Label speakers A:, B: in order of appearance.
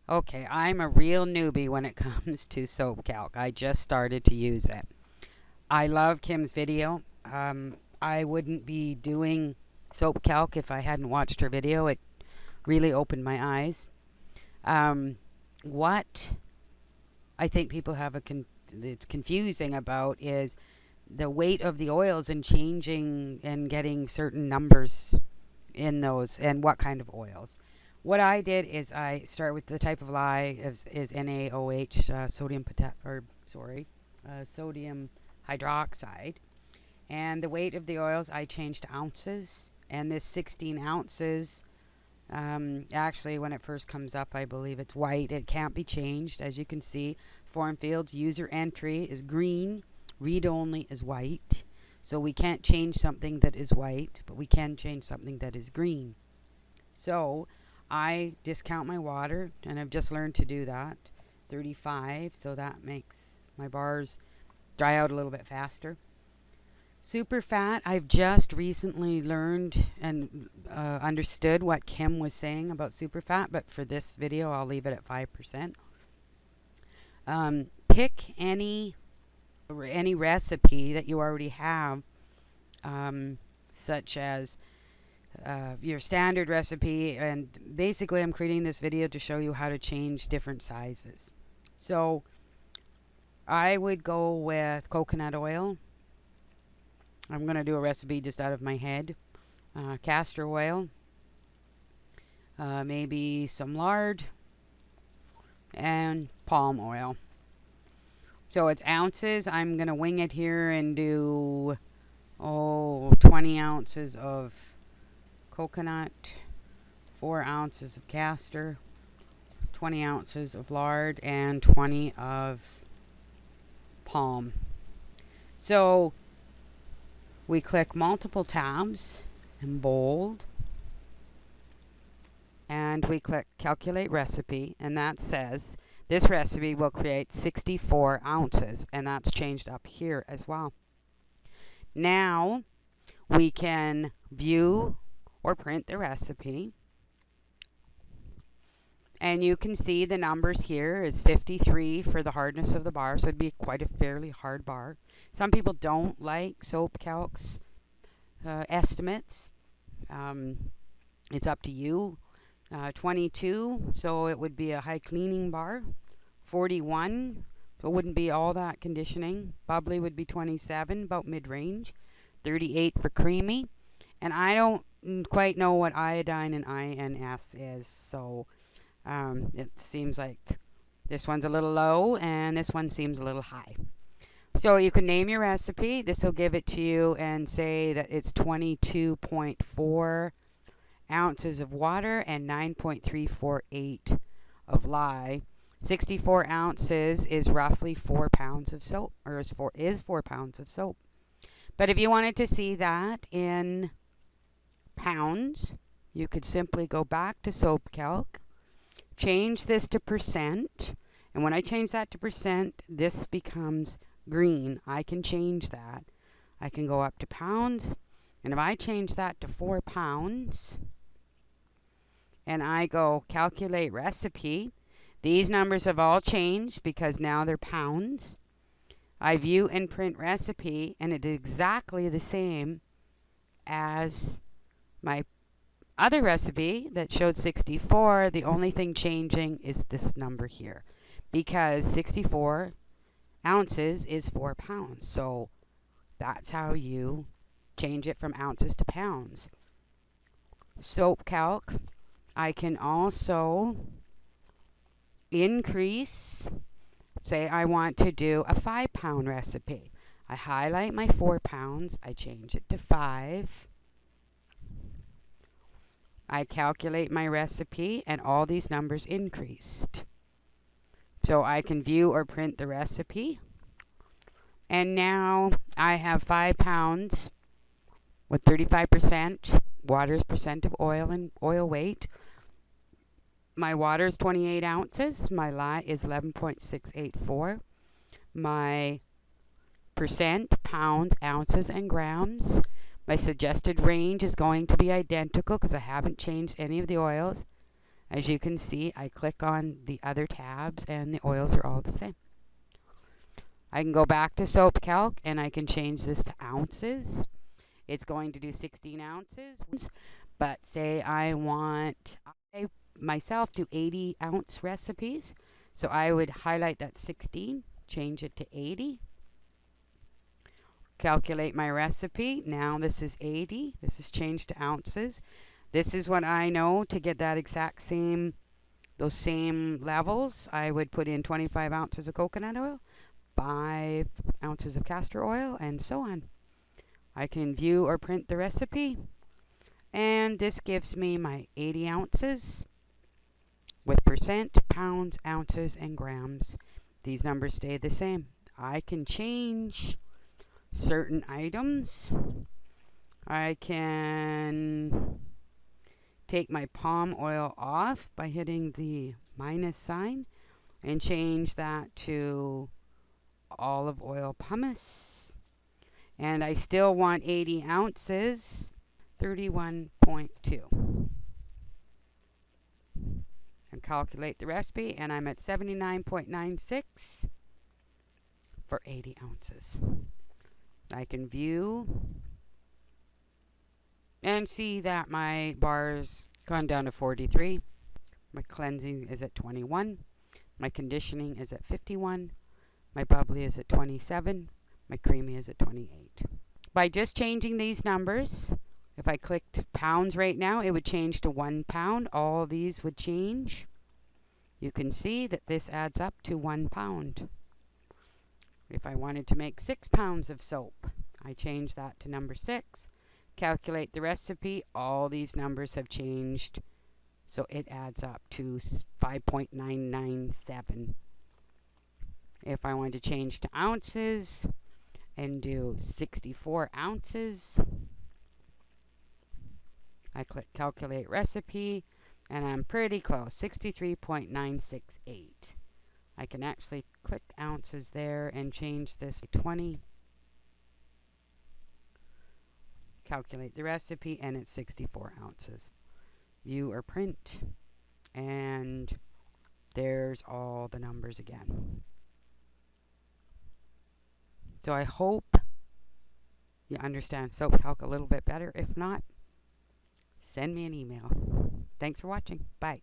A: Okay, I'm a real newbie when it comes to soap calc. I just started to use it. I love Kim's video. I wouldn't be doing soap calc if I hadn't watched her video. It really opened my eyes. Um, what I think people have it's confusing about is the weight of the oils and changing and getting certain numbers in those and what kind of oils. What I did is I start with the type of lye is NaOH, sodium hydroxide, and the weight of the oils I changed to ounces. And this 16 ounces, actually, when it first comes up, I believe it's white. It can't be changed, as you can see. Form fields user entry is green, read only is white. So we can't change something that is white, but we can change something that is green. So I discount my water, and I've just learned to do that. 35, so that makes my bars dry out a little bit faster. Super fat, I've just recently learned and understood what Kim was saying about super fat, but for this video I'll leave it at 5%. Pick any recipe that you already have, such as your standard recipe, and basically I'm creating this video to show you how to change different sizes. So I would go with coconut oil. I'm going to do a recipe just out of my head. Castor oil, maybe some lard, and palm oil. So it's ounces. I'm going to wing it here and do 20 ounces of coconut, 4 ounces of castor, 20 ounces of lard, and 20 of palm. So we click multiple tabs and bold, and we click calculate recipe, and that says this recipe will create 64 ounces, and that's changed up here as well. Now we can view or print the recipe, and you can see the numbers here is 53 for the hardness of the bar, so it'd be quite a fairly hard bar. Some people don't like soap calcs estimates. It's up to you. 22, so it would be a high cleaning bar. 41, so it wouldn't be all that conditioning. Bubbly would be 27, about mid-range. 38 for creamy. And I don't quite know what iodine and INS is, so it seems like this one's a little low and this one seems a little high. So you can name your recipe. This will give it to you and say that it's 22.4 ounces of water and 9.348 of lye. 64 ounces is roughly 4 pounds of soap, or is 4 pounds of soap. But if you wanted to see that in pounds, you could simply go back to soap calc, change this to percent, and when I change that to percent, this becomes green. I can change that. I can go up to pounds, and if I change that to 4 pounds, and I go calculate recipe, these numbers have all changed because now they're pounds. I view and print recipe, and it's exactly the same as my other recipe that showed 64. The only thing changing is this number here, because 64 ounces is 4 pounds. So that's how you change it from ounces to pounds. Soap calc, I can also increase. Say I want to do a 5 pound recipe. I highlight my 4 pounds, I change it to 5. I calculate my recipe, and all these numbers increased. So I can view or print the recipe. And now I have 5 pounds with 35% water's percent of oil and oil weight. My water is 28 ounces. My lye is 11.684. My percent, pounds, ounces, and grams. My suggested range is going to be identical because I haven't changed any of the oils. As you can see, I click on the other tabs and the oils are all the same. I can go back to Soap Calc and I can change this to ounces. It's going to do 16 ounces, but say I myself do 80 ounce recipes. So I would highlight that 16, change it to 80. Calculate my recipe. Now this is 80. This is changed to ounces. This is what I know to get that exact same, those same levels. I would put in 25 ounces of coconut oil, 5 ounces of castor oil, and so on. I can view or print the recipe. And this gives me my 80 ounces with percent, pounds, ounces, and grams. These numbers stay the same. I can change certain items. I can take my palm oil off by hitting the minus sign and change that to olive oil pumice. And I still want 80 ounces, 31.2. And calculate the recipe, and I'm at 79.96 for 80 ounces. I can view and see that my bar's gone down to 43. My cleansing is at 21. My conditioning is at 51. My bubbly is at 27. My creamy is at 28. By just changing these numbers, if I clicked pounds right now, it would change to 1 pound. All these would change. You can see that this adds up to 1 pound. If I wanted to make 6 pounds of soap, I change that to number 6. Calculate the recipe. All these numbers have changed, so it adds up to 5.997. If I wanted to change to ounces and do 64 ounces, I click calculate recipe, and I'm pretty close, 63.968. I can actually click ounces there and change this to 20. Calculate the recipe, and it's 64 ounces. View or print, and there's all the numbers again. So I hope you understand Soap Calc a little bit better. If not, send me an email. Thanks for watching. Bye.